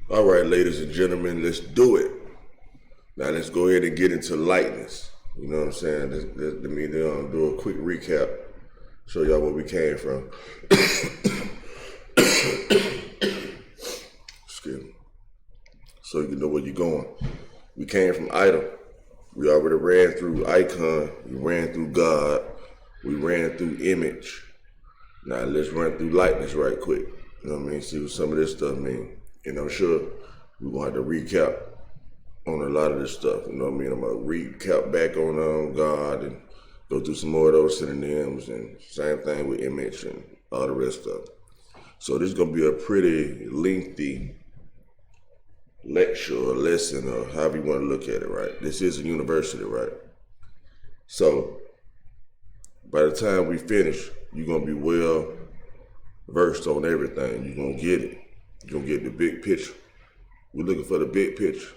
All right, ladies and gentlemen, let's do it. Now let's go ahead and get into lightness. You know what I'm saying? Let me do a quick recap, show y'all where we came from. Excuse me. So you know where you're going. We came from idol. We already ran through icon. We ran through God. We ran through image. Now let's run through lightness right quick. You know what I mean? See what some of this stuff mean. And I'm sure we're going to have to recap on a lot of this stuff. You know what I mean? I'm going to recap back on God and go through some more of those synonyms, and same thing with image and all the rest of it. So this is going to be a pretty lengthy lecture or lesson, or however you want to look at it, right? This is a university, right? So by the time we finish, you're going to be well versed on everything. You're going to get it. You're going to get the big picture. We're looking for the big picture.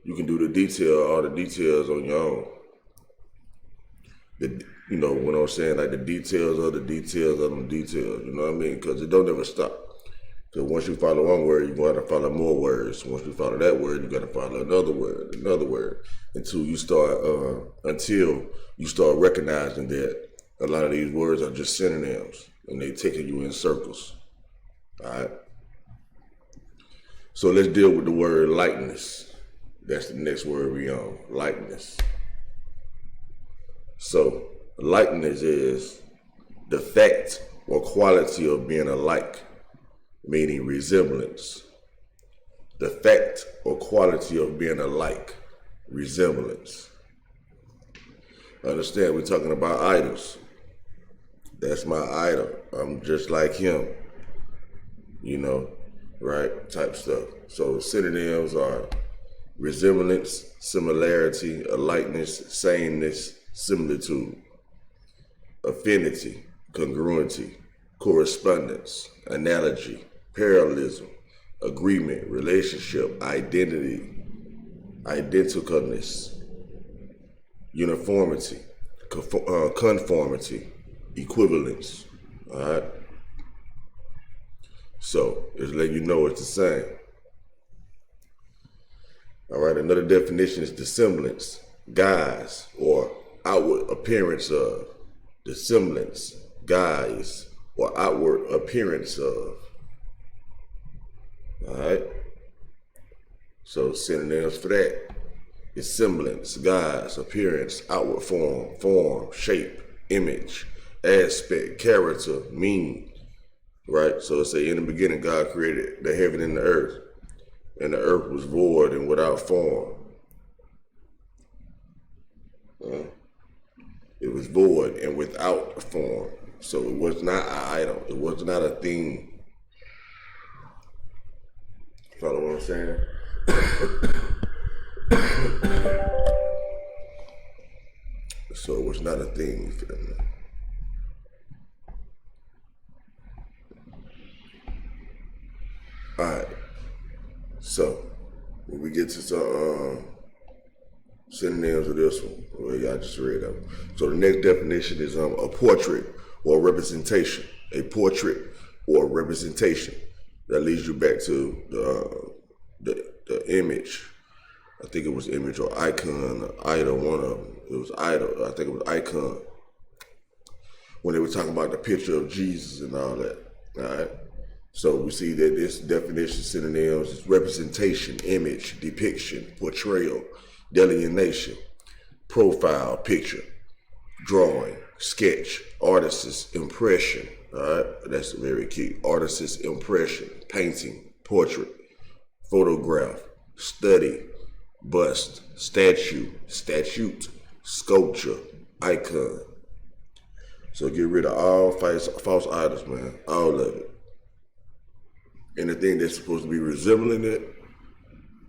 You can do all the details on your own. You know what I'm saying? Like the details of the details of the details. You know what I mean? Because it don't ever stop. Because once you follow one word, you're going to follow more words. Once you follow that word, you got to follow another word, until you start recognizing that a lot of these words are just synonyms, and they taking you in circles. All right. So let's deal with the word lightness. That's the next word we on, lightness. So lightness is the fact or quality of being alike, meaning resemblance. The fact or quality of being alike, resemblance. Understand, we're talking about idols. That's my idol. I'm just like him. You know, right? Type stuff. So synonyms are resemblance, similarity, alikeness, sameness, similitude, affinity, congruency, correspondence, analogy, parallelism, agreement, relationship, identity, identicalness, uniformity, conformity, equivalence. All right. So it's letting you know it's the same. All right. Another definition is dissemblance, guise, or outward appearance of. Dissemblance, guise, or outward appearance of. All right. So synonyms for that is semblance, guise, appearance, outward form, shape, image, aspect, character, meaning. Right? So it say in the beginning God created the heaven and the earth, and the earth was void and without form. It was void and without a form. So it was not an idol. It was not a thing. Follow what I'm saying? So it was not a thing, you feel me? All right. So when we get to some synonyms of this one, well, y'all just read them. So the next definition is a portrait or representation. A portrait or representation. That leads you back to the image. I think it was image or icon, or idol, one of them. It was idol. I think it was icon. When they were talking about the picture of Jesus and all that. All right. So we see that this definition synonyms is representation, image, depiction, portrayal, delineation, profile, picture, drawing, sketch, artist's impression. All right, that's very key. Artist's impression, painting, portrait, photograph, study, bust, statue, statute, sculpture, icon. So get rid of all false idols, man. All of it. Anything that's supposed to be resembling it,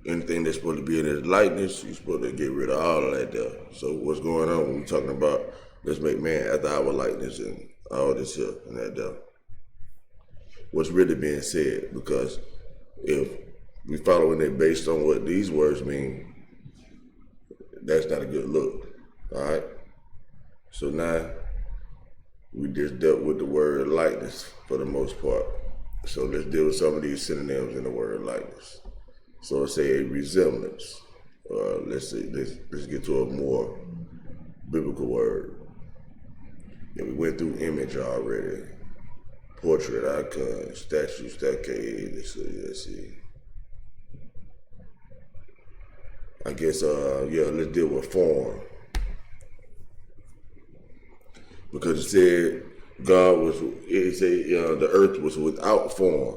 anything that's supposed to be in its likeness, you're supposed to get rid of all of that there. So what's going on when we're talking about let's make man after our likeness and all this here and that there? What's really being said? Because if we following it based on what these words mean, that's not a good look. All right. So now we just dealt with the word likeness for the most part. So let's deal with some of these synonyms in the word likeness. So let's say a resemblance. Let's get to a more biblical word. Yeah, we went through image already. Portrait, icon, statue, staircase. Let's see. I guess, let's deal with form. Because it said the earth was without form.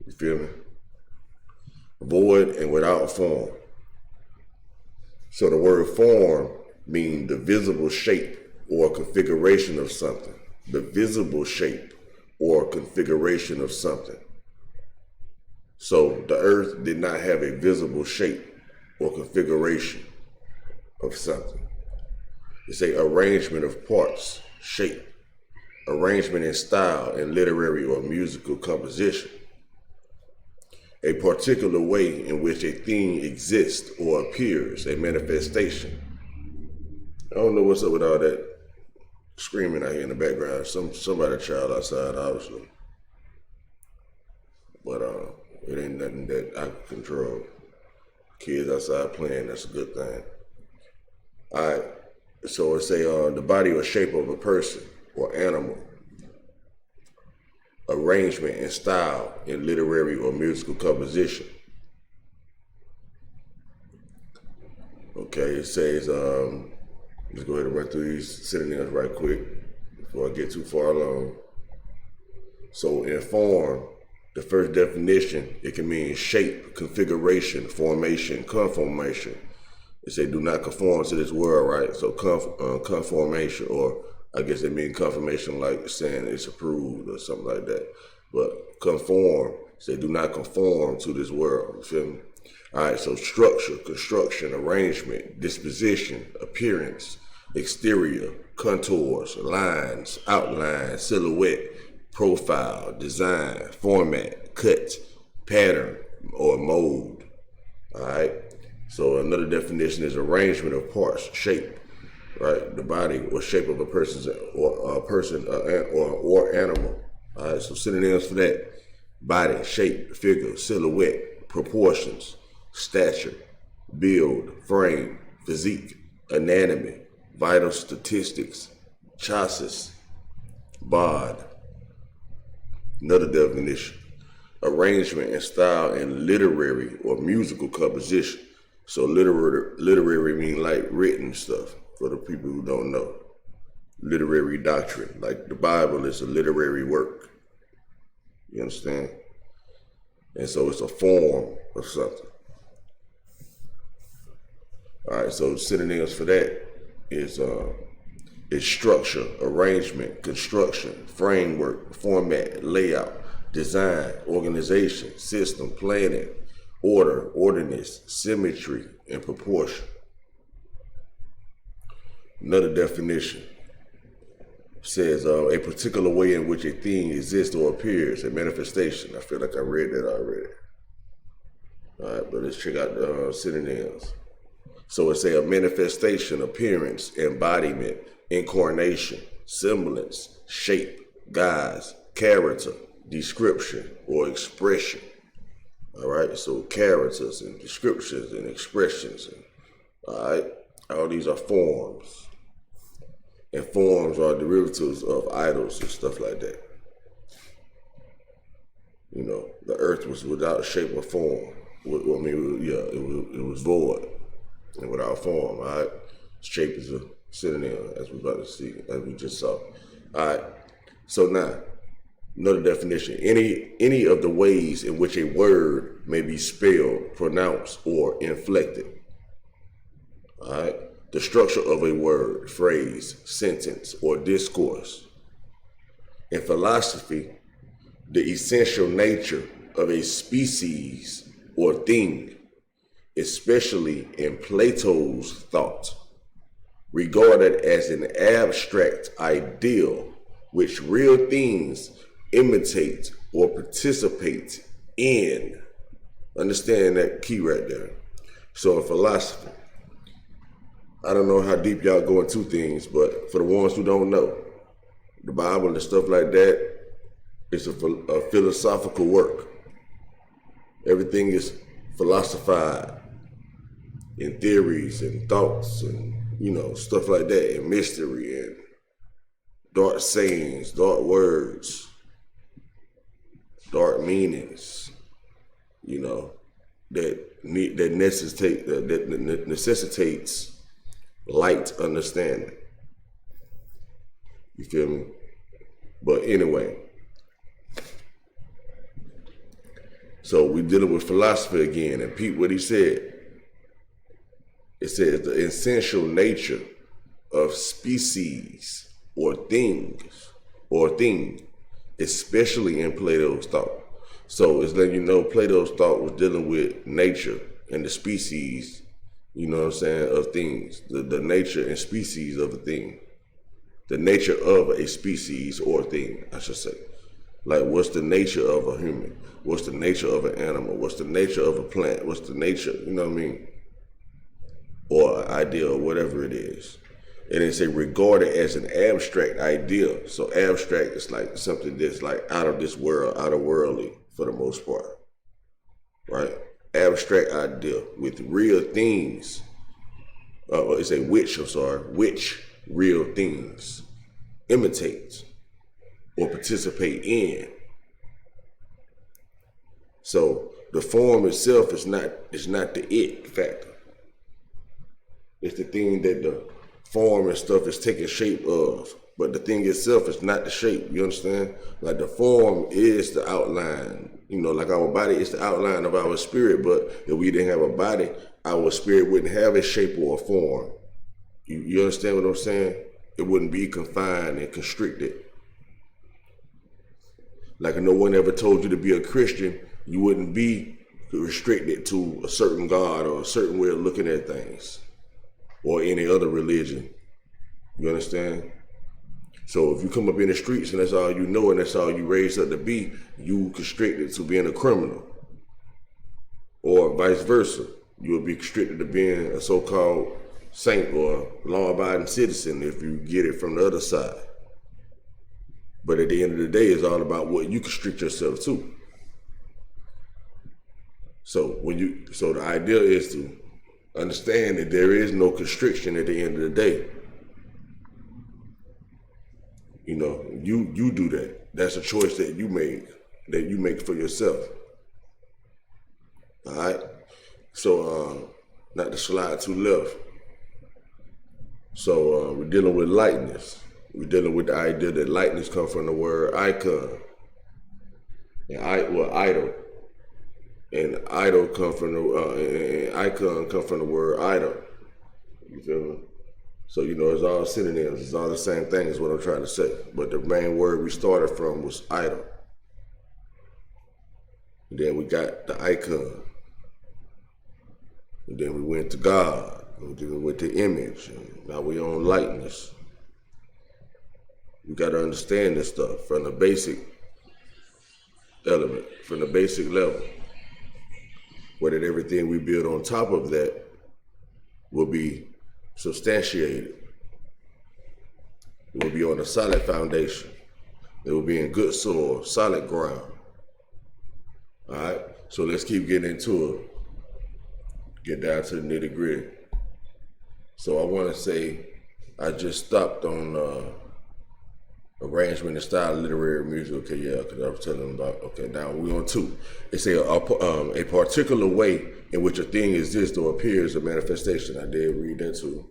You feel me? Void and without form. So the word form means the visible shape or configuration of something. The visible shape or configuration of something. So the earth did not have a visible shape or configuration of something. It's an arrangement of parts, shape, arrangement in style and literary or musical composition. A particular way in which a thing exists or appears, a manifestation. I don't know what's up with all that screaming out here in the background. Somebody child outside, obviously. But it ain't nothing that I can control. Kids outside playing, that's a good thing. All right, so it's the body or shape of a person or animal. Arrangement and style in literary or musical composition. Okay, it says, let's go ahead and run through these synonyms right quick before I get too far along. So in form, the first definition, it can mean shape, configuration, formation, conformation. It say do not conform to this world, right? So conformation, or I guess it means confirmation, like saying it's approved or something like that. But conform, say do not conform to this world, you feel me? All right, so structure, construction, arrangement, disposition, appearance, exterior, contours, lines, outline, silhouette, profile, design, format, cut, pattern, or mold. All right. So another definition is arrangement of parts, shape, right? The body or shape of a person's or animal. All right. So synonyms for that: body, shape, figure, silhouette, proportions, stature, build, frame, physique, anatomy, vital statistics, chassis, bod. Another definition: arrangement and style in literary or musical composition. So literary mean like written stuff for the people who don't know. Literary doctrine, like the Bible is a literary work. You understand? And so it's a form of something. All right, so synonyms for that is structure, arrangement, construction, framework, format, layout, design, organization, system, planning, order, ordinance, symmetry, and proportion. Another definition says a particular way in which a thing exists or appears, a manifestation. I feel like I read that already. All right, but let's check out the synonyms. So it's a manifestation, appearance, embodiment, incarnation, semblance, shape, guise, character, description, or expression. All right, so characters and descriptions and expressions. All right, all these are forms. And forms are derivatives of idols and stuff like that. You know, the earth was without shape or form. It was void and without form. All right, shape is a synonym, as we're about to see, as we just saw. All right, so now, another definition: any of the ways in which a word may be spelled, pronounced, or inflected. All right, the structure of a word, phrase, sentence, or discourse. In philosophy, the essential nature of a species or thing, especially in Plato's thought, regarded as an abstract ideal which real things imitate or participate in. Understand that key right there. So in philosophy, I don't know how deep y'all go into things, but for the ones who don't know, the Bible and stuff like that, It's a philosophical work. Everything is philosophized in theories and thoughts and, stuff like that, and mystery and dark sayings, dark words, dark meanings, that necessitates light understanding. You feel me? But anyway, so we're dealing with philosophy again, and peep what he said. It says the essential nature of species or things or thing, especially in Plato's thought. So it's letting you know Plato's thought was dealing with nature and the species, of things, the nature and species of a thing. The nature of a species or thing, I should say. Like, what's the nature of a human? What's the nature of an animal? What's the nature of a plant? What's the nature, or an idea or whatever it is. And they say regard it as an abstract idea. So abstract is like something that's like out of this world, out of worldly for the most part, right? Abstract idea with real things. Which real things imitate or participate in. So the form itself is not the it factor. It's the thing that the form and stuff is taking shape of. But the thing itself is not the shape, you understand? Like the form is the outline. Like our body is the outline of our spirit, but if we didn't have a body, our spirit wouldn't have a shape or a form. You understand what I'm saying? It wouldn't be confined and constricted. Like if no one ever told you to be a Christian, you wouldn't be restricted to a certain God or a certain way of looking at things. Or any other religion. You understand? So if you come up in the streets and that's all you know and that's all you raised up to be, you constricted to being a criminal. Or vice versa. You will be constricted to being a so-called saint or law-abiding citizen if you get it from the other side. But at the end of the day, it's all about what you constrict yourself to. So the idea is to understand that there is no constriction at the end of the day. You do that. That's a choice that you make for yourself. All right? So, not to slide too left. So, we're dealing with lightness. We're dealing with the idea that lightness comes from the word icon. And idol. And idol come from and icon come from the word idol. You feel me? So, it's all synonyms. It's all the same thing is what I'm trying to say. But the main word we started from was idol. And then we got the icon. And then we went to God. And then we went to image. And now we on lightness. You got to understand this stuff from the basic element, from the basic level. Where that everything we build on top of that will be substantiated. It will be on a solid foundation. It will be in good soil, solid ground. All right, so let's keep getting into it. Get down to the nitty gritty. So I want to say I just stopped on arrangement and style of literary music. Okay, yeah, because I was telling them about. Okay, now we're on 2. It say a particular way in which a thing exists or appears a manifestation. I did read that too.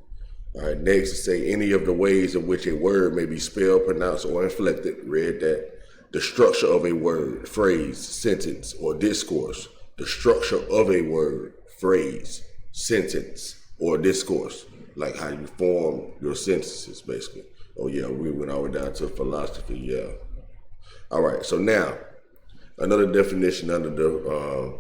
All right, next it say any of the ways in which a word may be spelled, pronounced, or inflected. Read that. The structure of a word, phrase, sentence, or discourse. The structure of a word, phrase, sentence, or discourse. Like how you form your sentences, basically. Oh yeah, we went all the way down to philosophy, yeah. All right, so now, another definition under the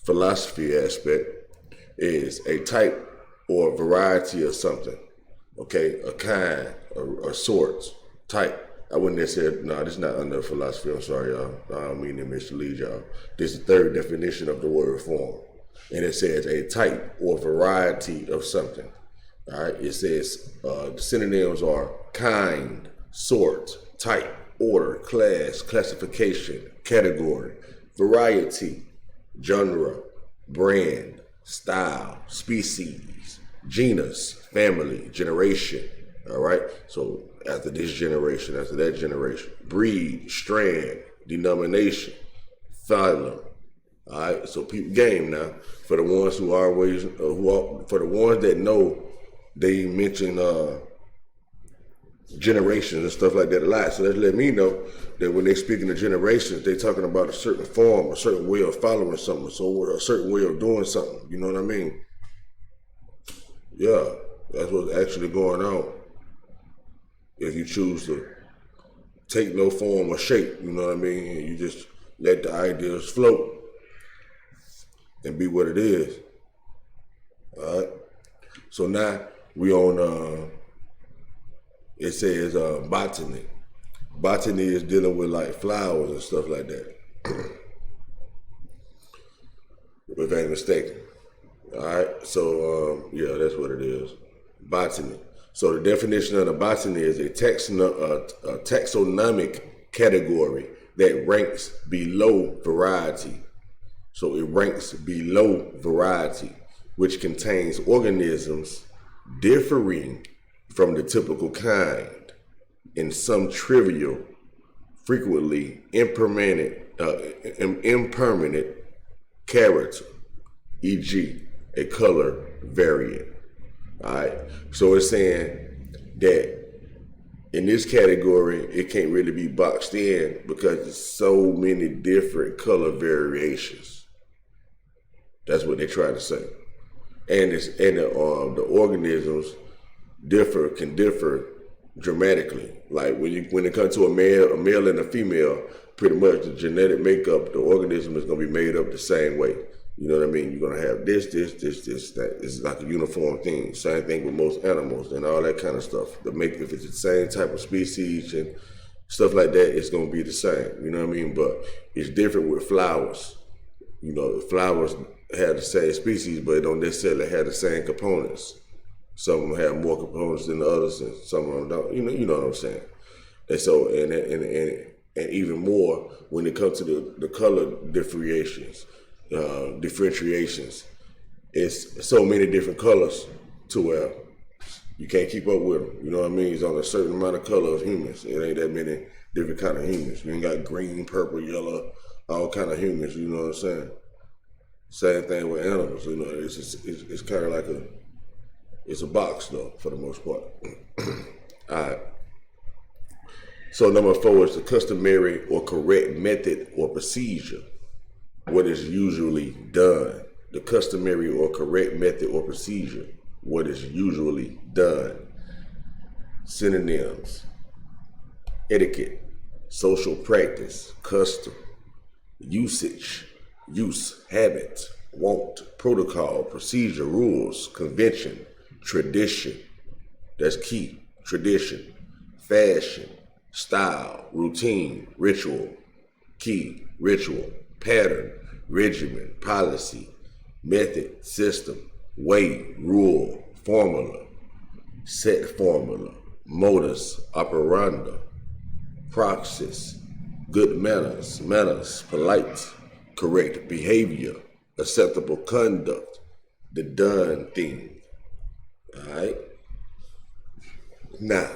philosophy aspect is a type or variety of something, okay? A kind, a sort, type. I wouldn't have said, no, this is not under philosophy, I'm sorry, y'all. I don't mean to mislead y'all. This is the third definition of the word form. And it says a type or variety of something. All right, it says the synonyms are kind, sort, type, order, class, classification, category, variety, genre, brand, style, species, genus, family, generation. All right. So after this generation, after that generation, breed, strand, denomination, phylum. All right. So people game now for the ones who always for the ones that know they mention generations and stuff like that a lot. So that let me know that when they speaking of generations, they talking about a certain form, a certain way of following something, so a certain way of doing something. You know what I mean? Yeah, that's what's actually going on. If you choose to take no form or shape, you know what I mean, and you just let the ideas float and be what it is. All right. So now we on. It says botany. Botany is dealing with like flowers and stuff like that. If I ain't mistaken. All right. So yeah, that's what it is. Botany. So the definition of the botany is a taxonomic category that ranks below variety. So it ranks below variety, which contains organisms differing from the typical kind in some trivial, frequently impermanent character, e.g., a color variant. All right. So it's saying that in this category, it can't really be boxed in because there's so many different color variations. That's what they're trying to say. And the organisms can differ dramatically. Like when it comes to a male and a female, pretty much the genetic makeup, the organism is gonna be made up the same way. You know what I mean? You're gonna have this, that. It's like a uniform thing. Same thing with most animals and all that kind of stuff. If it's the same type of species and stuff like that, it's gonna be the same. You know what I mean? But it's different with flowers. You know, flowers have the same species, but it don't necessarily have the same components. Some of them have more components than the others, and some of them don't. You know what I'm saying? And so, and even more when it comes to the color differentiations, it's so many different colors to where you can't keep up with them. You know what I mean? It's on a certain amount of color of humans. It ain't that many different kind of humans. You ain't got green, purple, yellow, all kind of humans. You know what I'm saying? Same thing with animals. You know, it's kind of like it's a box though, for the most part. All right. So number 4 is the customary or correct method or procedure. What is usually done. The customary or correct method or procedure. What is usually done. Synonyms. Etiquette. Social practice. Custom. Usage. Use. Habit. Want. Protocol. Procedure. Rules. Convention. Tradition. That's key. Tradition. Fashion. Style. Routine. Ritual. Key. Ritual. Pattern. Regimen. Policy. Method. System. Way. Rule. Formula. Set formula. Modus operandi. Praxis. Good manners. Manners. Polite. Correct behavior. Acceptable conduct. The done thing. All right. Now,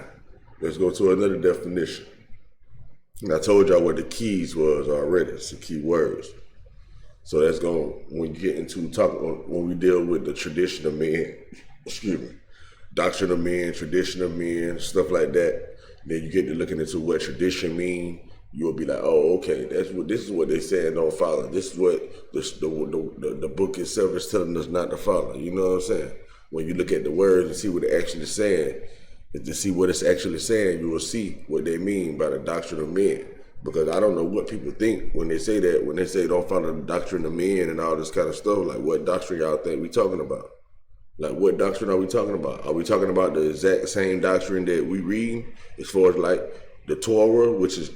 let's go to another definition. And I told y'all what the keys was already. It's the key words. So that's going when you get into when we deal with the tradition of men, doctrine of men, tradition of men, stuff like that. Then you get to looking into what tradition mean. You'll be like, oh, okay, this is what they saying don't follow. This is what the book itself is telling us not to follow. You know what I'm saying? When you look at the words and see what they're actually saying, and to see what it's actually saying, you will see what they mean by the doctrine of men. Because I don't know what people think when they say that, when they say don't follow the doctrine of men and all this kind of stuff. Like, what doctrine y'all think we talking about? Like, what doctrine are we talking about? Are we talking about the exact same doctrine that we read as far as like the Torah, which is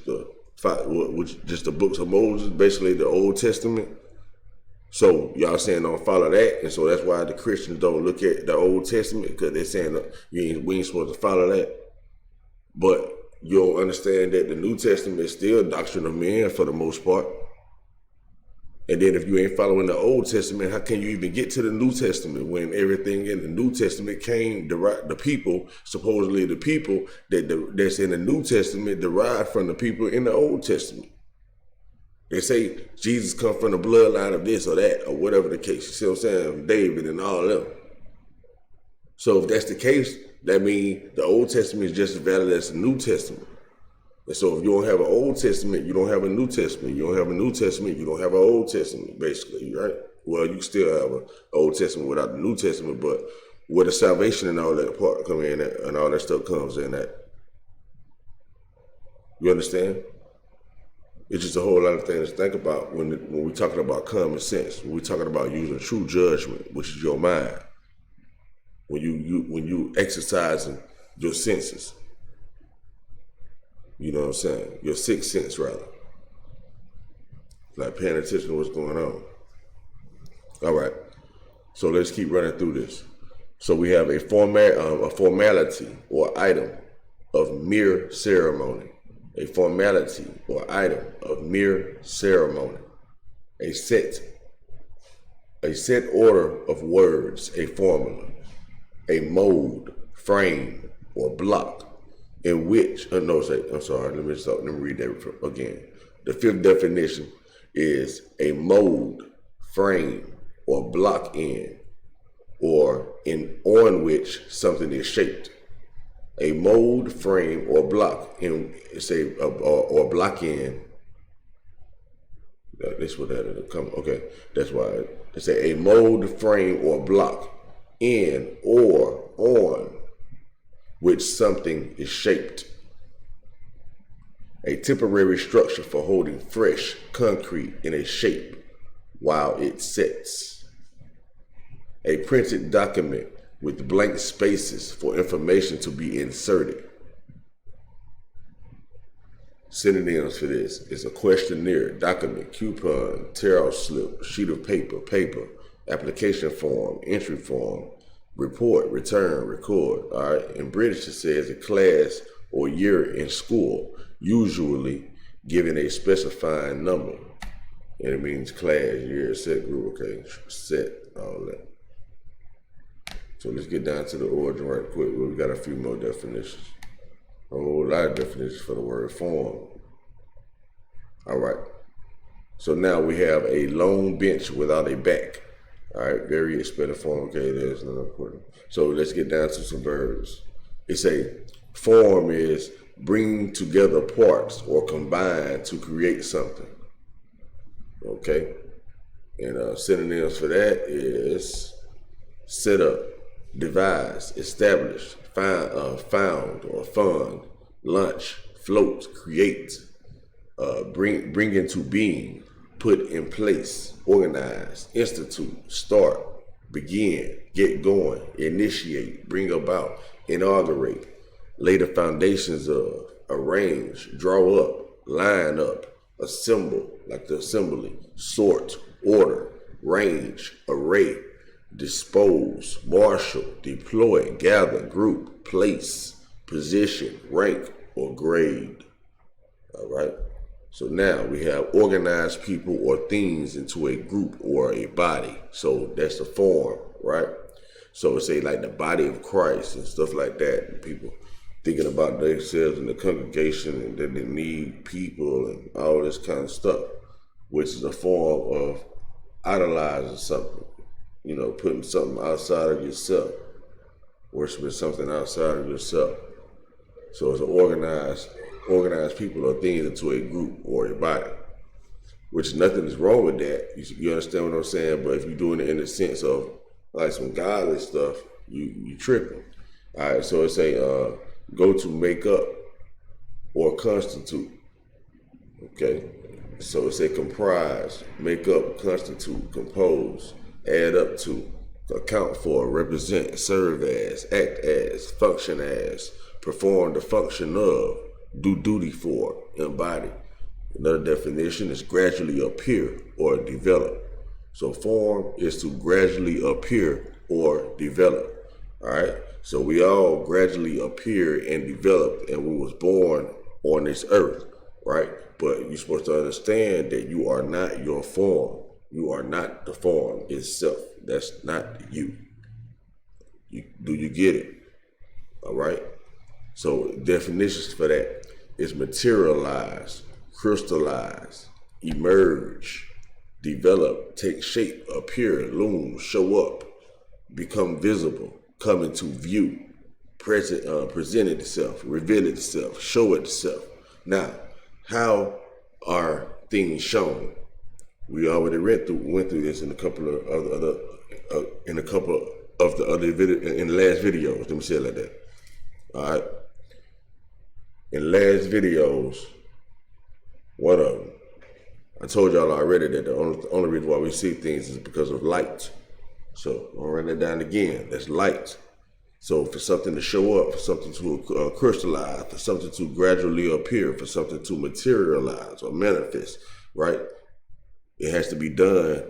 just the books of Moses, basically the Old Testament? So y'all saying don't follow that, and so that's why the Christians don't look at the Old Testament, because they're saying we ain't supposed to follow that. But you'll understand that the New Testament is still doctrine of men for the most part. And then if you ain't following the Old Testament, how can you even get to the New Testament when everything in the New Testament came, the people, supposedly the people that's in the New Testament derived from the people in the Old Testament? They say Jesus come from the bloodline of this or that or whatever the case. You see what I'm saying? David and all of them. So if that's the case, that means the Old Testament is just as valid as the New Testament. And so if you don't have an Old Testament, you don't have a New Testament. You don't have a New Testament, you don't have an Old Testament, basically, right? Well, you still have an Old Testament without the New Testament, but where the salvation and all that part come in at, and all that stuff comes in at. You understand? It's just a whole lot of things to think about when we're talking about common sense, when we're talking about using true judgment, which is your mind, when you exercising your senses. You know what I'm saying? Your sixth sense, rather. Like paying attention to what's going on. All right. So let's keep running through this. So we have a formality or item of mere ceremony. A formality or item of mere ceremony. A set order of words, a formula. A mode, frame, or block. In which, let me read that again. The fifth definition is a mold, frame, or block in, or on which something is shaped. A mold, frame, or block in, or block in. That's what that'll come. Okay, that's why it's a mold, frame, or block in or on which something is shaped. A temporary structure for holding fresh concrete in a shape while it sets. A printed document with blank spaces for information to be inserted. Synonyms for this is a questionnaire, document, coupon, tear-out slip, sheet of paper, application form, entry form, report, return, record. All right. In British, it says a class or year in school, usually given a specifying number. And it means class, year, set, group, okay, set, all that. So let's get down to the origin right quick. We got a few more definitions. A whole lot of definitions for the word form. All right. So now we have a long bench without a back. All right, very expected form. Okay, there's another important. So let's get down to some verbs. It's a form is bring together parts or combine to create something. Okay, and synonyms for that is set up, devise, establish, found or fund, launch, float, create, bring into being, put in place, organize, institute, start, begin, get going, initiate, bring about, inaugurate, lay the foundations of, arrange, draw up, line up, assemble, like the assembly, sort, order, range, array, dispose, marshal, deploy, gather, group, place, position, rank, or grade. All right. So now we have organized people or things into a group or a body. So that's the form, right? So it's like the body of Christ and stuff like that. And people thinking about themselves in the congregation and that they need people and all this kind of stuff, which is a form of idolizing something, you know, putting something outside of yourself, worshiping something outside of yourself. So it's an organized people or things into a group or a body, which nothing is wrong with that. You understand what I'm saying? But if you're doing it in the sense of like some godly stuff, you tripping. All right, so it's a go to make up or constitute. Okay, so it's a comprise, make up, constitute, compose, add up to, account for, represent, serve as, act as, function as, perform the function of, do duty for, embody. Another definition is gradually appear or develop. So form is to gradually appear or develop. All right. So we all gradually appeared and developed, and we was born on this earth, right? But you're supposed to understand that you are not your form. You are not the form itself. That's not you. Do you get it? All right. So definitions for that is materialize, crystallize, emerge, develop, take shape, appear, loom, show up, become visible, come into view, present itself, reveal itself, show itself. Now, how are things shown? We already went through this in a couple of the other in the last videos. Let me say it like that. All right. In last videos, one of them, I told y'all already that the only reason why we see things is because of light. So I'll run it down again. That's light. So for something to show up, for something to crystallize, for something to gradually appear, for something to materialize or manifest, right? It has to be done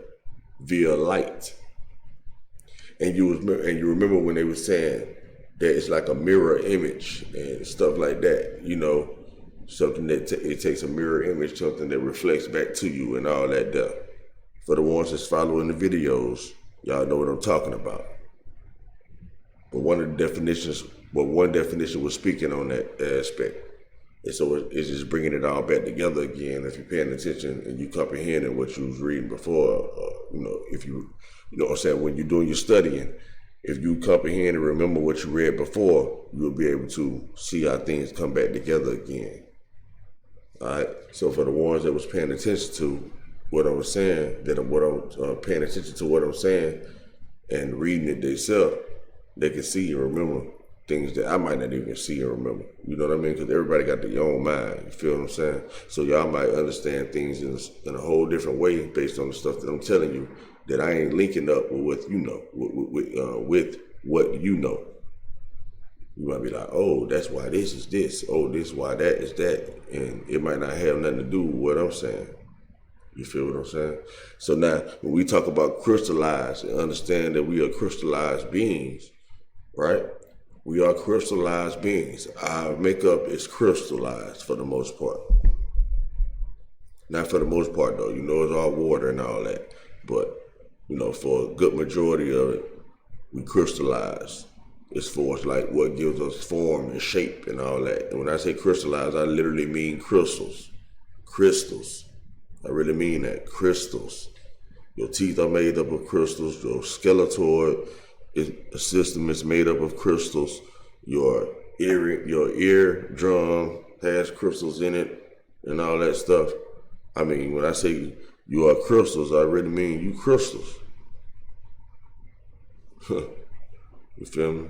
via light. And you remember when they were saying that it's like a mirror image and stuff like that, you know, something that it takes a mirror image, something that reflects back to you and all that stuff. For the ones that's following the videos, y'all know what I'm talking about. But one definition was speaking on that aspect. And so it's just bringing it all back together again. If you're paying attention and you comprehending what you was reading before, if you know what I'm saying, when you're doing your studying, if you comprehend and remember what you read before, you'll be able to see how things come back together again. All right. So for the ones that was paying attention to what I was saying, paying attention to what I'm saying and reading it themselves, they can see and remember things that I might not even see and remember. You know what I mean? Because everybody got their own mind. You feel what I'm saying? So y'all might understand things in a whole different way based on the stuff that I'm telling you that I ain't linking up with what you know, with what you know. You might be like, oh, that's why this is this. Oh, this is why that is that. And it might not have nothing to do with what I'm saying. You feel what I'm saying? So now, when we talk about crystallize and understand that we are crystallized beings, right? We are crystallized beings. Our makeup is crystallized for the most part. Not for the most part, though. You know, it's all water and all that. But, you know, for a good majority of it, we crystallize. As far as like what gives us form and shape and all that. And when I say crystallize, I literally mean crystals. Crystals. I really mean that. Crystals. Your teeth are made up of crystals. Your skeletal system is made up of crystals. Your eardrum has crystals in it and all that stuff. I mean, when I say you are crystals, I really mean you crystals. You feel me?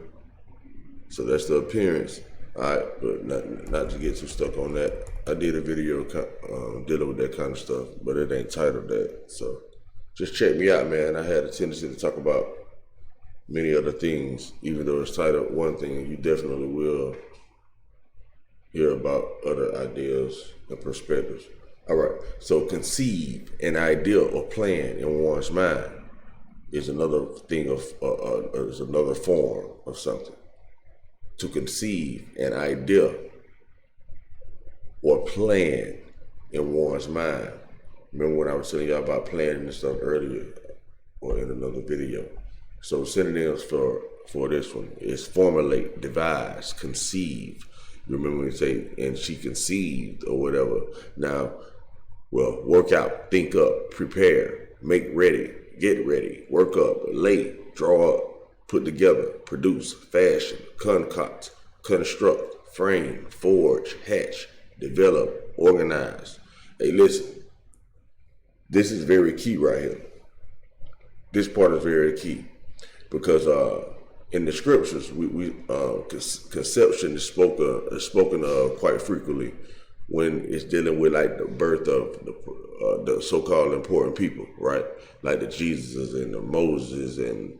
So that's the appearance. All right, but not to get too stuck on that. I did a video dealing with that kind of stuff, but it ain't titled that. So just check me out, man. I had a tendency to talk about many other things, even though it's titled one thing. You definitely will hear about other ideas and perspectives. All right, so conceive an idea or plan in one's mind is another thing is another form of something. To conceive an idea or plan in one's mind. Remember when I was telling y'all about planning and stuff earlier or in another video. So synonyms for this one is formulate, devise, conceive. You remember when you say, and she conceived or whatever. Now, well, work out, think up, prepare, make ready, get ready, work up, lay, draw up, put together, produce, fashion, concoct, construct, frame, forge, hatch, develop, organize. Hey, listen, this is very key right here. This part is very key because in the scriptures, conception is spoken of quite frequently when it's dealing with like the birth of the so-called important people, right? Like the Jesus and the Moses and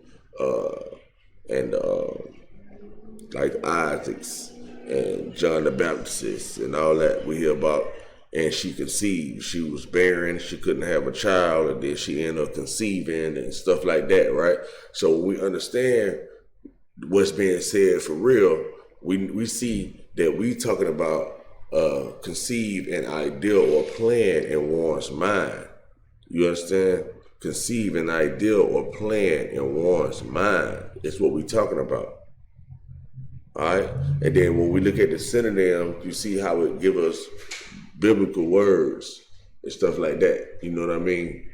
like Isaacs and John the Baptist and all that we hear about. And she conceived, she was barren, she couldn't have a child, and then she ended up conceiving and stuff like that, right? So we understand what's being said for real, we see that we talking about conceive an ideal or plan in one's mind. You understand? Conceive an ideal or plan in one's mind. It's what we talking about. All right? And then when we look at the synonym, you see how it give us biblical words and stuff like that. You know what I mean?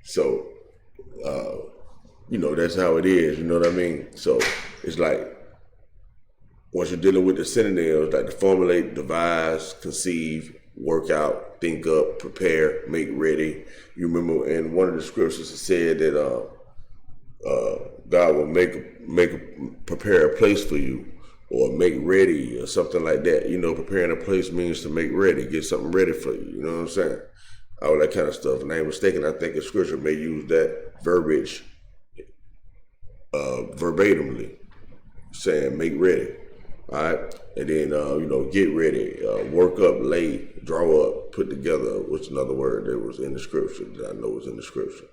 So, that's how it is. You know what I mean? So it's like, once you're dealing with the synonyms, like to formulate, devise, conceive, work out, think up, prepare, make ready. You remember in one of the scriptures it said that God will prepare a place for you, or make ready, or something like that. Preparing a place means to make ready, get something ready for you. You know what I'm saying? All that kind of stuff. And I ain't mistaken, I think the scripture may use that verbiage verbatimly, saying make ready. All right, and then get ready, work up, lay, draw up, put together. What's another word that was in the scripture that I know was in the scripture?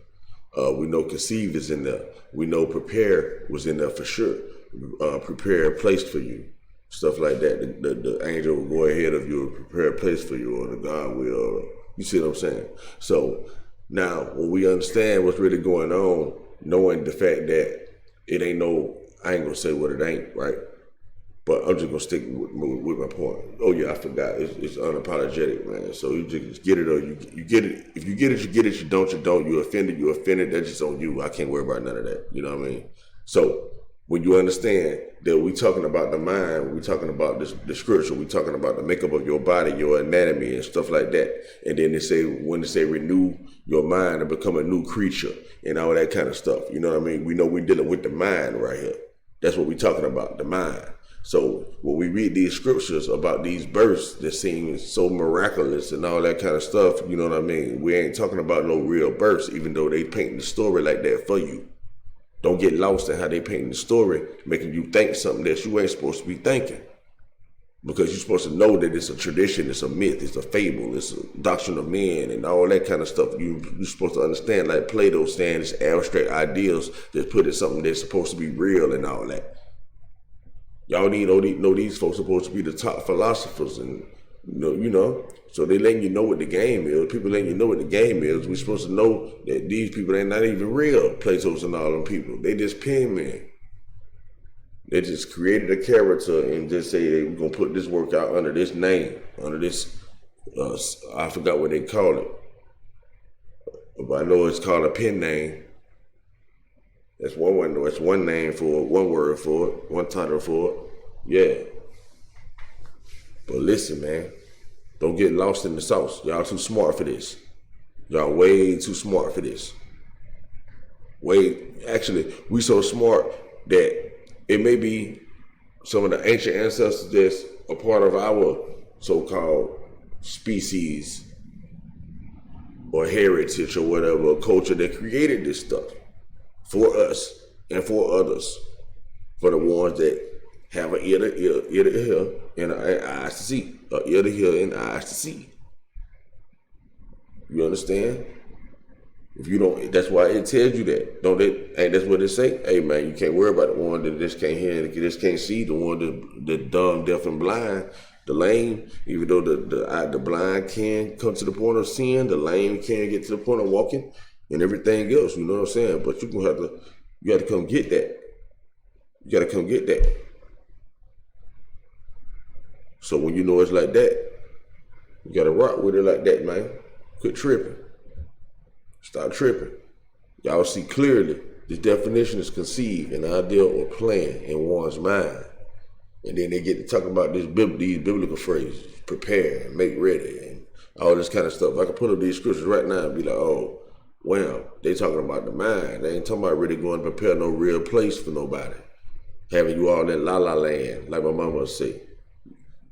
We know conceive is in there. We know prepare was in there for sure. Prepare a place for you, stuff like that. The angel will go ahead of you and prepare a place for you, or the God will. You see what I'm saying? So now, when we understand what's really going on, knowing the fact that it ain't I ain't gonna say what it ain't, right? But I'm just gonna stick with my point. Oh yeah, I forgot. It's unapologetic, man. So you just get it, or you get it. If you get it, you get it. You don't, you don't. You offended, you offended. That's just on you. I can't worry about none of that. You know what I mean? So when you understand that we talking about the mind, we talking about the scripture, we talking about the makeup of your body, your anatomy, and stuff like that. And then when they say renew your mind and become a new creature and all that kind of stuff. You know what I mean? We know we're dealing with the mind right here. That's what we're talking about, the mind. So when we read these scriptures about these births that seem so miraculous and all that kind of stuff, you know what I mean? We ain't talking about no real births, even though they paint the story like that for you. Don't get lost in how they paint the story, making you think something that you ain't supposed to be thinking. Because you're supposed to know that it's a tradition, it's a myth, it's a fable, it's a doctrine of men and all that kind of stuff. You're supposed to understand, like Plato saying, it's abstract ideas that put it something that's supposed to be real and all that. Y'all need to know these folks are supposed to be the top philosophers, and so they letting you know what the game is. People letting you know what the game is. We're supposed to know that these people ain't not even real, Plato's and all them people. They just pen men. They just created a character and just say, hey, we're gonna put this work out under this name, under this I forgot what they call it. But I know it's called a pen name. That's one name for it, one word for it, one title for it. Yeah. But listen, man, don't get lost in the sauce. Y'all too smart for this. Y'all way too smart for this. Actually, we so smart that it may be some of the ancient ancestors that's a part of our so-called species or heritage or whatever, culture that created this stuff for us and for others, for the ones that have an ear to hear and eyes to see, an ear to hear and eyes to see. You understand? If you don't, that's why it tells you that. Don't it? Hey, that's what it say. Hey man, you can't worry about the one that just can't hear, just can't see, the one that dumb, deaf, and blind, the lame. Even though the blind can come to the point of seeing, the lame can get to the point of walking, and everything else. You know what I'm saying? But you got to come get that. You got to come get that. So when you know it's like that, you got to rock with it like that, man. Quit tripping. Stop tripping. Y'all see clearly, this definition is conceive, an ideal or plan in one's mind. And then they get to talk about these biblical phrases, prepare and make ready and all this kind of stuff. I can put up these scriptures right now and be like, oh, well, they talking about the mind. They ain't talking about really going to prepare no real place for nobody. Having you all in la-la land, like my mama would say.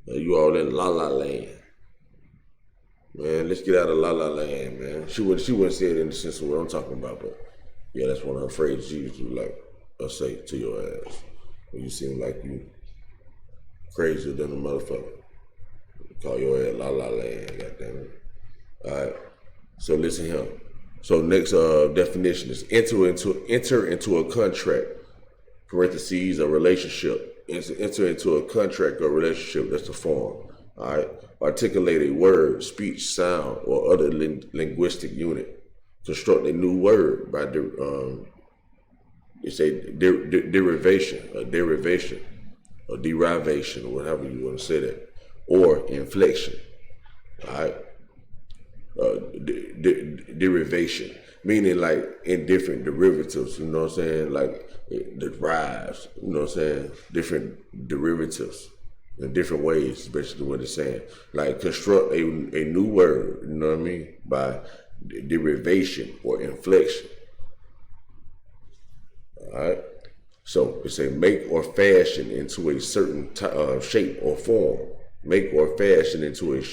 You all in la-la land. Man, let's get out of la-la land, man. She wouldn't say it in the sense of what I'm talking about, but yeah, that's one of her phrases she used to like say to your ass. When you seem like you crazier than a motherfucker. Call your ass la-la land, goddammit. Alright, so listen here. So next definition is enter into a contract, parentheses, a relationship. Enter into a contract or relationship, that's the form. All right. Articulate a word, speech, sound, or other linguistic unit. Construct a new word by it's a derivation, or derivation, or whatever you want to say that, or inflection. All right. Derivation, meaning like in different derivatives, you know what I'm saying? Like it derives, you know what I'm saying? Different derivatives in different ways, basically what it's saying. Like construct a new word, you know what I mean? By derivation or inflection. All right. So it's a make or fashion into a certain shape or form. Make or fashion into a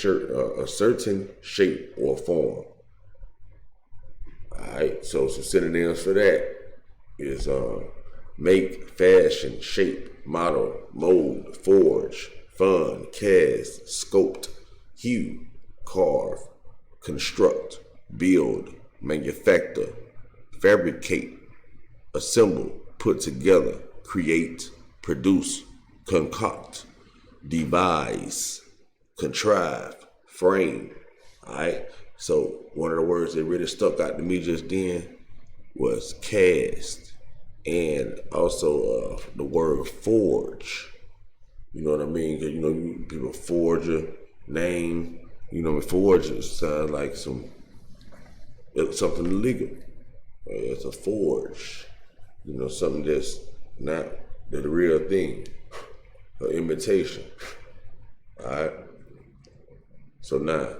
certain shape or form. All right. So some synonyms for that is make, fashion, shape, model, mold, forge, fun, cast, sculpt, hew, carve, construct, build, manufacture, fabricate, assemble, put together, create, produce, concoct, devise, contrive, frame. All right. So one of the words that really stuck out to me just then was cast, and also the word forge. You know what I mean? 'Cause, you know, people forge a name. You know, forges sound like something illegal. It's a forge. You know, something that's not the real thing, an imitation. All right. So now,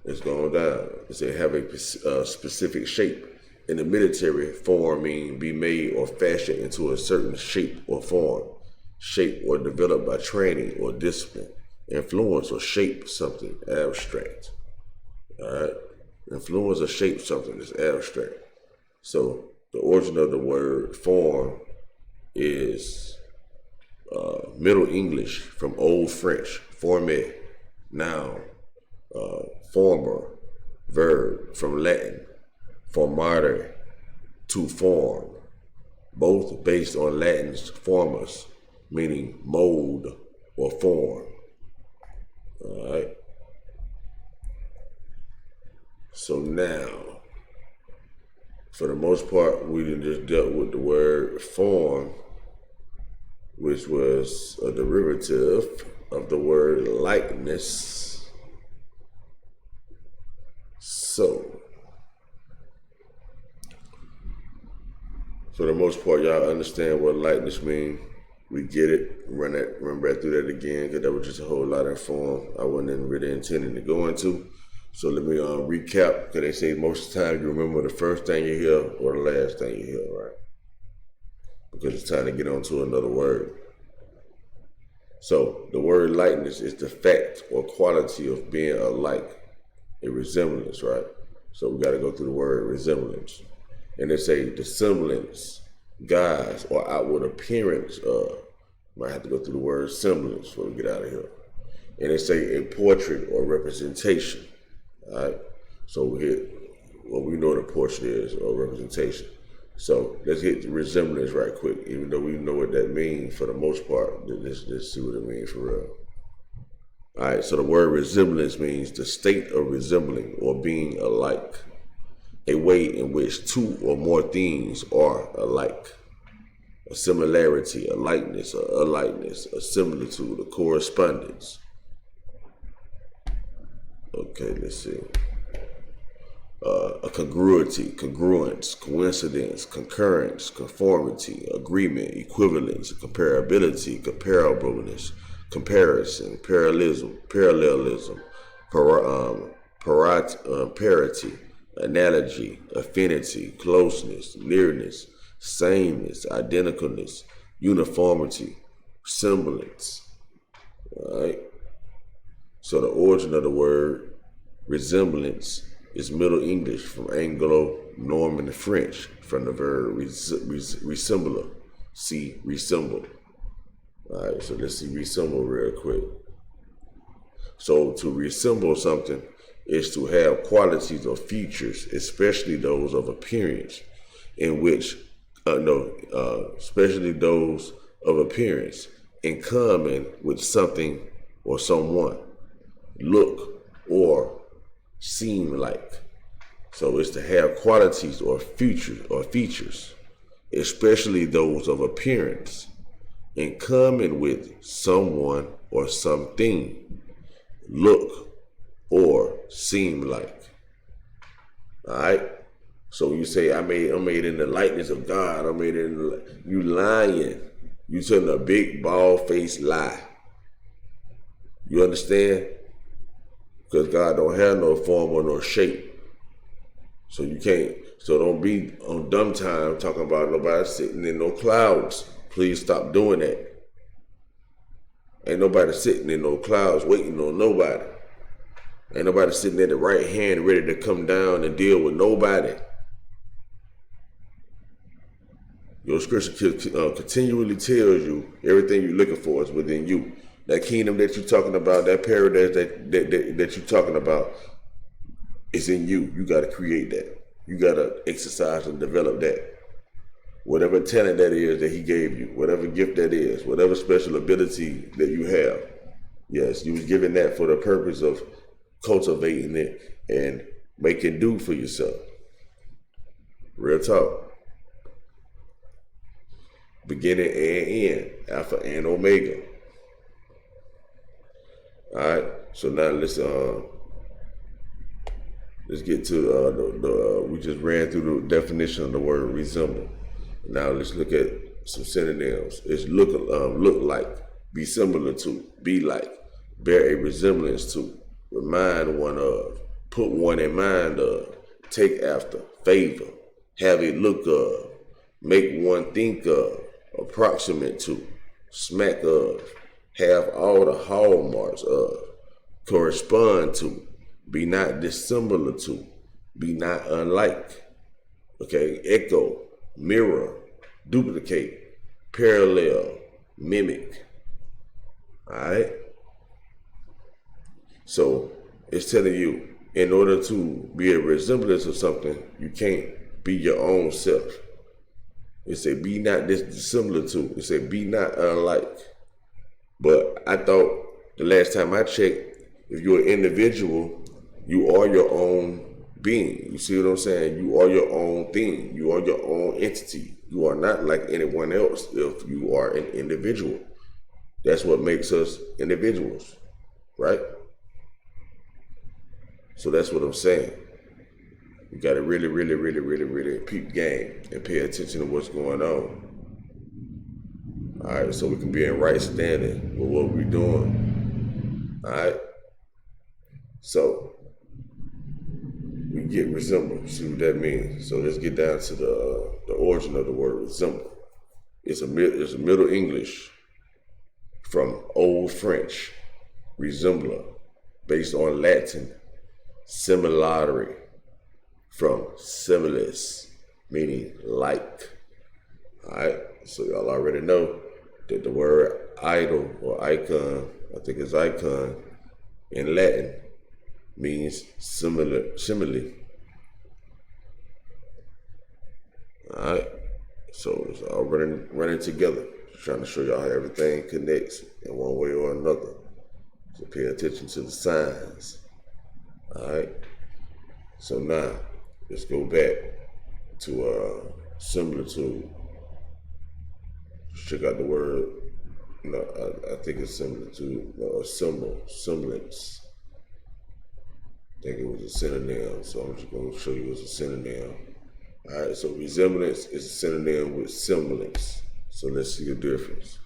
it's going down. It said have a specific shape. In the military, form mean be made or fashioned into a certain shape or form. Shape or developed by training or discipline. Influence or shape something abstract. All right. Influence or shape something that's abstract. So the origin of the word form is Middle English from Old French, former, noun, former, verb, from Latin, formare, to form, both based on Latin's formus, meaning mold or form. All right. So now, for the most part, we just dealt with the word form, which was a derivative of the word likeness. So, for the most part, y'all understand what likeness means. We get it. Run back through that again, because that was just a whole lot of form I wasn't really intending to go into. So let me recap, because they say most of the time you remember the first thing you hear or the last thing you hear, right? Because it's time to get on to another word. So the word likeness is the fact or quality of being alike, a resemblance, right? So we got to go through the word resemblance. And they say the semblance, guise, or outward appearance of. Might have to go through the word semblance before we get out of here. And they say a portrait or representation. All right. So we know what a portrait is, or representation. So let's get the resemblance right quick, even though we know what that means for the most part. Let's see what it means for real. All right. So the word resemblance means the state of resembling or being alike, a way in which two or more things are alike. A similarity, a likeness, a likeness, a similitude, a correspondence. Okay, let's see. A congruity, congruence, coincidence, concurrence, conformity, agreement, equivalence, comparability, comparableness, comparison, parallelism, parity, analogy, affinity, closeness, nearness, sameness, identicalness, uniformity, semblance. All right. So the origin of the word resemblance is Middle English from Anglo-Norman French, from the verb resembler. See, resemble. All right, so let's see resemble real quick. So to resemble something is to have qualities or features, especially those of appearance, in which especially those of appearance, in common with something or someone, look or seem like. So it's to have qualities or features, especially those of appearance, in common with someone or something, look or seem like. All right. So when you say I'm made in the likeness of God, I'm made in you lying. You telling a big bald faced lie. You understand? Because God don't have no form or no shape. So you can't. So don't be on dumb time talking about nobody sitting in no clouds. Please stop doing that. Ain't nobody sitting in no clouds waiting on nobody. Ain't nobody sitting at the right hand ready to come down and deal with nobody. Your scripture continually tells you everything you're looking for is within you. That kingdom that you're talking about, that paradise that you're talking about, is in you. You got to create that. You got to exercise and develop that. Whatever talent that is that he gave you, whatever gift that is, whatever special ability that you have, yes, you was given that for the purpose of cultivating it and making do for yourself. Real talk. Beginning and end, Alpha and Omega. All right. So now let's get to we just ran through the definition of the word resemble. Now let's look at some synonyms. It's look like, be similar to, be like, bear a resemblance to, remind one of, put one in mind of, take after, favor, have a look of, make one think of, approximate to, smack of, have all the hallmarks of, correspond to, be not dissimilar to, be not unlike. Okay, echo, mirror, duplicate, parallel, mimic. All right. So it's telling you, in order to be a resemblance of something, you can't be your own self. It said, be not dissimilar to. It said, be not unlike. But I thought the last time I checked, if you're an individual, you are your own being. You see what I'm saying? You are your own thing. You are your own entity. You are not like anyone else if you are an individual. That's what makes us individuals, right? So that's what I'm saying. You got to really peep game and pay attention to what's going on. All right, so we can be in right standing with what we're doing. All right. So we get resemble. See what that means. So let's get down to the origin of the word resemble. It's a Middle English from Old French, resembler, based on Latin, similari, from similis, meaning like. All right, so y'all already know that the word idol or icon, I think it's icon, in Latin means simile. All right, so it's all running together. Just trying to show y'all how everything connects in one way or another. So pay attention to the signs. All right. So now let's go back to similitude. Check out the word. No, I think it's similitude. No, semblance. I think it was a synonym, so I'm just going to show you it's a synonym. All right, so resemblance is a synonym with semblance. So let's see the difference.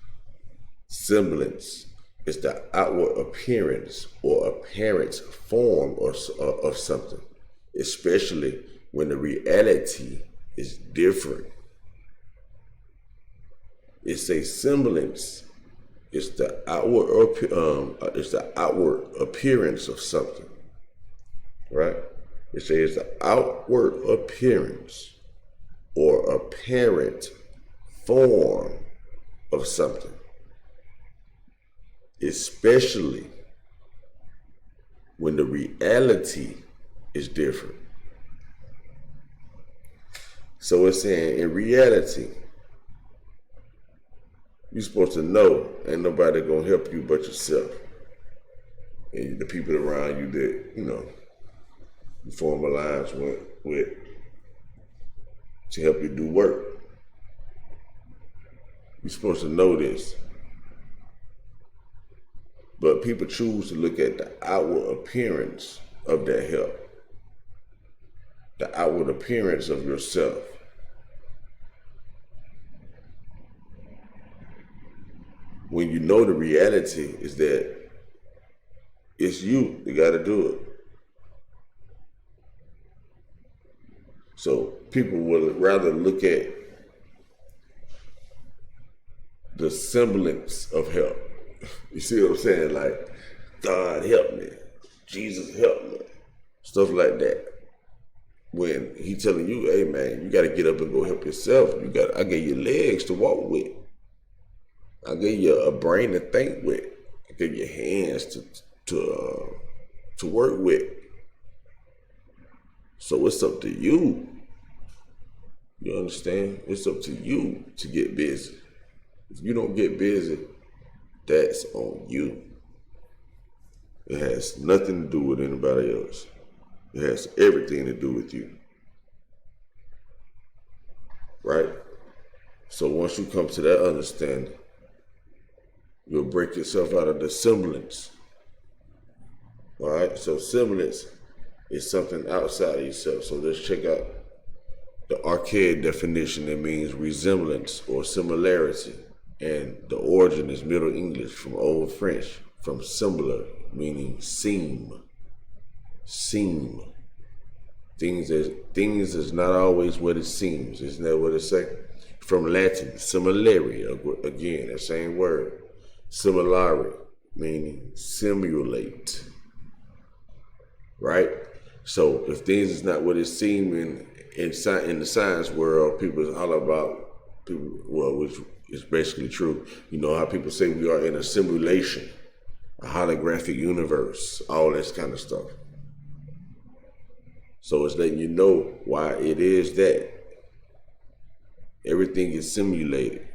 Semblance is the outward appearance or apparent form of something, especially when the reality is different. It's a semblance. It's the outward appearance of something, right? It says the outward appearance or apparent form of something, especially when the reality is different. So it's saying in reality, you're supposed to know ain't nobody gonna help you but yourself. And the people around you that, you form alliance with to help you do work. You're supposed to know this. But people choose to look at the outward appearance of that help, the outward appearance of yourself. When you know the reality is that it's you that got to do it. So people will rather look at the semblance of help. You see what I'm saying? Like, God help me, Jesus help me, stuff like that. When he telling you, hey man, you got to get up and go help yourself. I gave you legs to walk with. I gave you a brain to think with. I gave you hands to work with. So it's up to you. You understand? It's up to you to get busy. If you don't get busy, that's on you. It has nothing to do with anybody else. It has everything to do with you. Right? So once you come to that understanding, you'll break yourself out of the semblance. All right? So semblance is something outside of yourself. So let's check out the archaic definition. That means resemblance or similarity. And the origin is Middle English from Old French, from similar, meaning seem. Seem. Things is not always what it seems. Isn't that what it say? From Latin, similari, again, that same word. Similari, meaning simulate. Right? So if things is not what it seems in the science world, people is all about which is basically true. You know how people say we are in a simulation, a holographic universe, all this kind of stuff. So it's letting you know why it is that everything is simulated.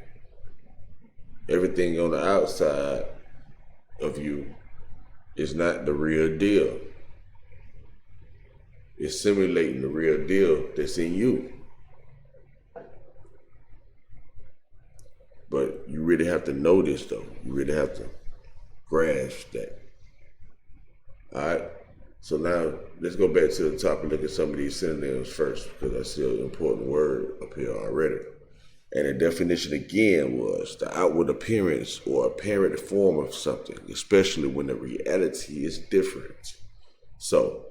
Everything on the outside of you is not the real deal. It's simulating the real deal that's in you. But you really have to know this, though. You really have to grasp that. All right? So now, let's go back to the top and look at some of these synonyms first, because I see an important word up here already. And the definition again was the outward appearance or apparent form of something, especially when the reality is different. So,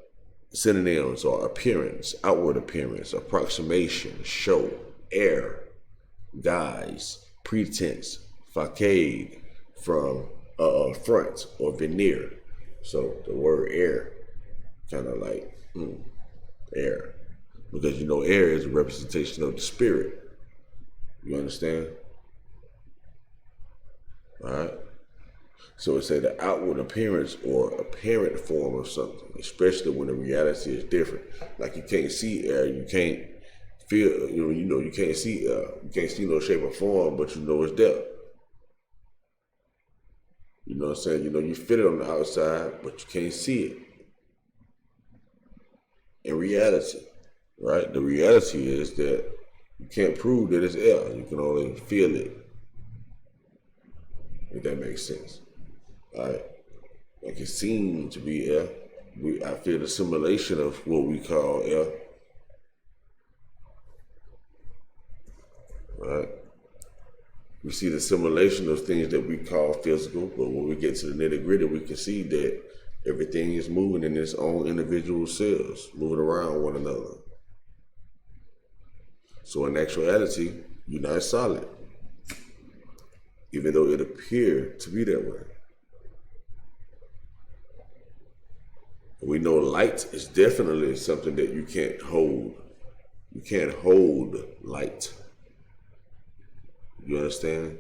synonyms are appearance, outward appearance, approximation, show, air, guise, pretense, facade, from front or veneer. So the word air, kind of like air, because air is a representation of the spirit. You understand? All right. So it say the outward appearance or apparent form of something, especially when the reality is different. Like you can't see air, you can't feel, you can't see you can't see no shape or form, but it's there. You know what I'm saying? You feel it on the outside, but you can't see it. In reality, right? The reality is that you can't prove that it's air. You can only feel it. If that makes sense. All right? Like it seemed to be air. I feel the simulation of what we call air. Right? We see the simulation of things that we call physical, but when we get to the nitty-gritty, we can see that everything is moving in its own individual cells, moving around one another. So in actuality, you're not solid, even though it appeared to be that way. We know light is definitely something that you can't hold. You can't hold light. You understand?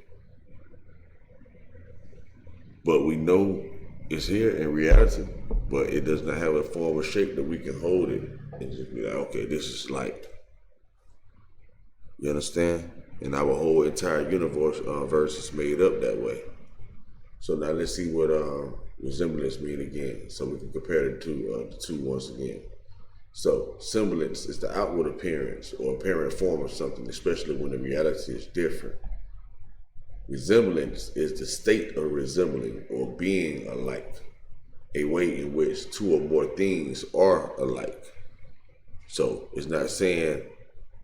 But we know it's here in reality, but it does not have a form or shape that we can hold it and just be like, okay, this is light. You understand? And our whole entire universe verse is made up that way. So now let's see what resemblance mean again, so we can compare the two once again. So semblance is the outward appearance or apparent form of something, especially when the reality is different. Resemblance is the state of resembling or being alike, a way in which two or more things are alike. So it's not saying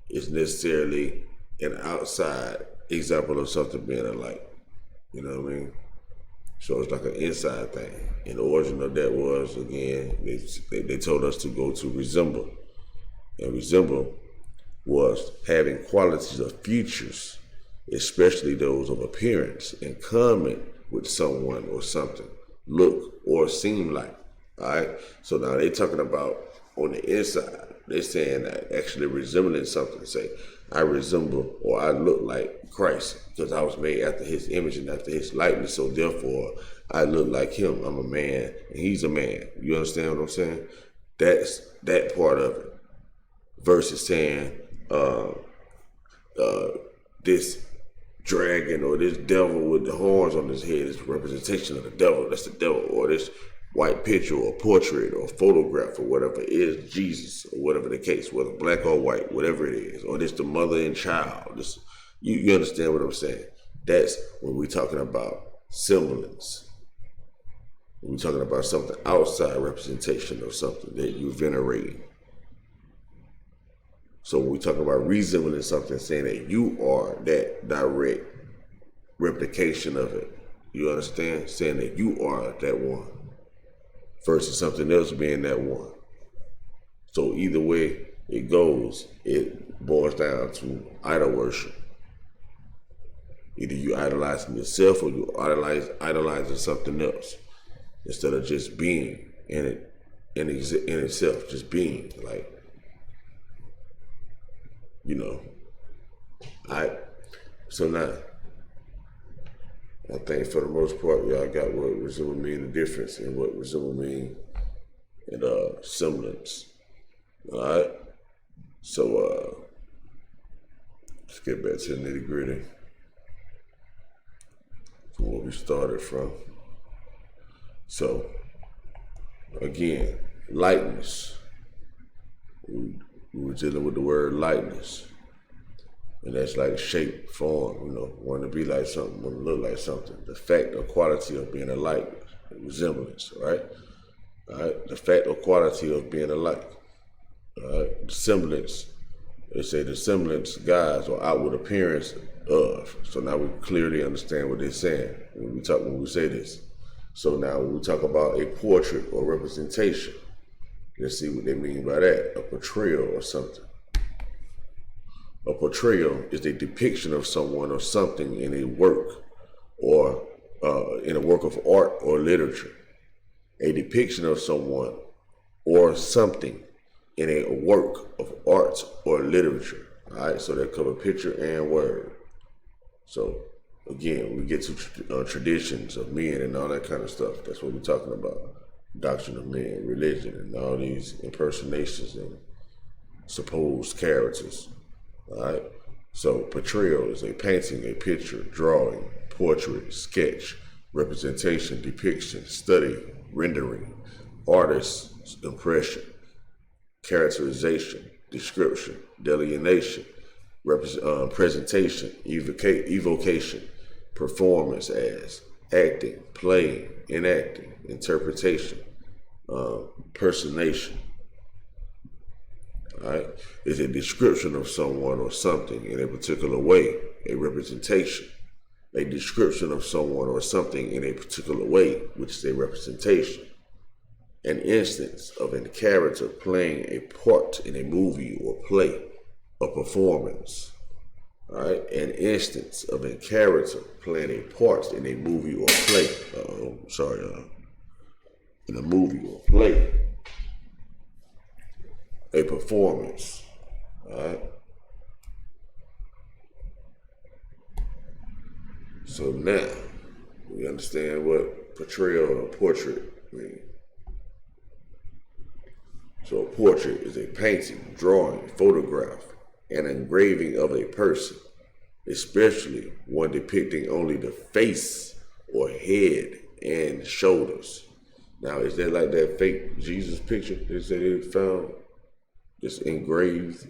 it's necessarily an outside example of something being alike. You know what I mean? So it's like an inside thing. And the origin of that was, again, they told us to go to resemble. And resemble was having qualities of features, especially those of appearance, in common with someone or something, look or seem like. All right? So now they're talking about on the inside. They're saying that actually resembling something. Say, I resemble or I look like Christ because I was made after his image and after his likeness. So therefore, I look like him. I'm a man and he's a man. You understand what I'm saying? That's that part of it. Versus saying this dragon or this devil with the horns on his head is a representation of the devil. That's the devil. Or this white picture or portrait or photograph or whatever is Jesus or whatever the case, whether black or white, whatever it is, or this the mother and child. This, you understand what I'm saying? That's when we're talking about semblance. When we're talking about something outside representation of something that you're venerating. So when we talk about resembling something, saying that you are that direct replication of it. You understand? Saying that you are that one versus something else being that one. So either way it goes, it boils down to idol worship. Either you idolizing yourself or you idolizing something else instead of just being in it in itself, just being like. You know, so now, I think for the most part, y'all got what resemble mean, the difference in what resemble mean and semblance. All right, so let's get back to the nitty gritty from where we started from. So again, likeness. We were dealing with the word likeness. And that's like shape, form, wanting to be like something, want to look like something. The fact or quality of being alike, resemblance, right? All right, the fact or quality of being alike. All right, the semblance, they say the semblance, guise, or outward appearance of. So now we clearly understand what they're saying when we say this. So now when we talk about a portrait or representation, let's see what they mean by that. A portrayal or something. A portrayal is a depiction of someone or something in a work or in a work of art or literature. A depiction of someone or something in a work of art or literature. All right, so that cover picture and word. So again, we get to traditions of men and all that kind of stuff. That's what we're talking about. Doctrine of men, religion, and all these impersonations and supposed characters. All right. So portrayal is a painting, a picture, drawing, portrait, sketch, representation, depiction, study, rendering, artist's impression, characterization, description, delineation, presentation, evocation, performance as, acting, playing, enacting, interpretation, personation. All right, is a description of someone or something in a particular way, a representation. A description of someone or something in a particular way, which is a representation. An instance of a character playing a part in a movie or play, a performance. All right, an instance of a character playing a part in a movie or play. In a movie or play. A performance. All right. So now we understand what portrayal or portrait means. So a portrait is a painting, drawing, photograph, an engraving of a person, especially one depicting only the face or head and shoulders. Now, is that like that fake Jesus picture they say they found? It's engraved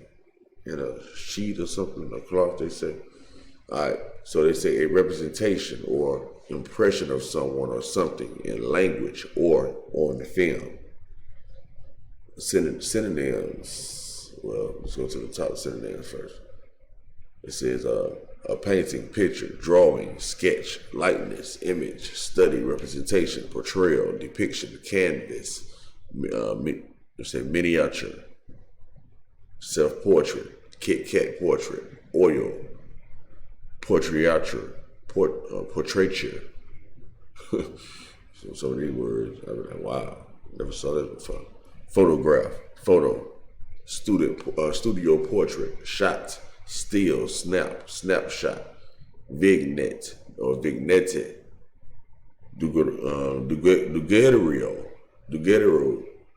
in a sheet or something, a cloth, they say. All right, so they say a representation or impression of someone or something in language or on the film. Synonyms. Well, let's go to the top synonyms first. It says a painting, picture, drawing, sketch, likeness, image, study, representation, portrayal, depiction, canvas, miniature, self-portrait, Kit Kat portrait, oil, portraiture, portraiture. So some of these words, I was like, wow, never saw this before. Photograph, photo, studio portrait, shot, still, snap, snapshot, vignette or vignette,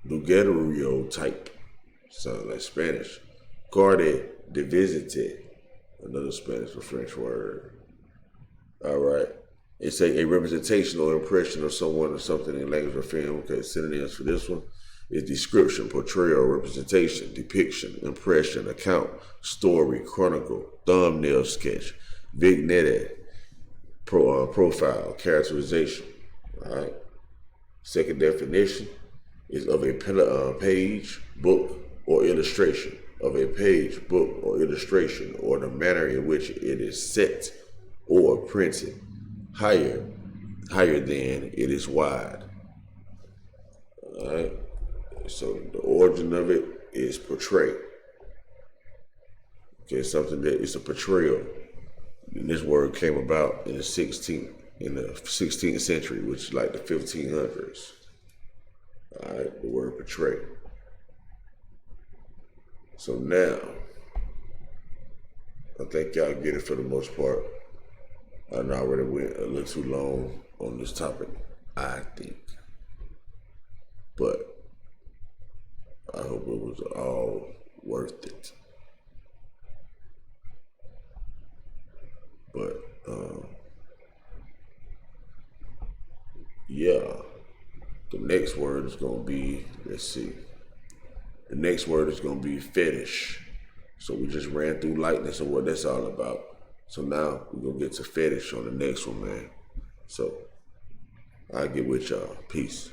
Duguerio type. Sounds like Spanish. Carte de visite, another Spanish or French word. All right. It's a representation or impression of someone or something in language or film. Okay, synonyms for this one is description, portrayal, representation, depiction, impression, account, story, chronicle, thumbnail sketch, vignette, profile, characterization. All right. Second definition is of a page, book, or illustration, of a page, book, or illustration, or the manner in which it is set or printed, higher than it is wide. All right. So the origin of it is portray. Okay, something that is a portrayal. And this word came about in the 16th century, which is like the 1500s. All right, the word portray. So now, I think y'all get it for the most part. I already went a little too long on this topic, I think. But I hope it was all worth it. But, yeah, the next word is going to be, let's see. The next word is going to be fetish. So we just ran through likeness and what that's all about. So now we're going to get to fetish on the next one, man. So I'll get with y'all. Peace.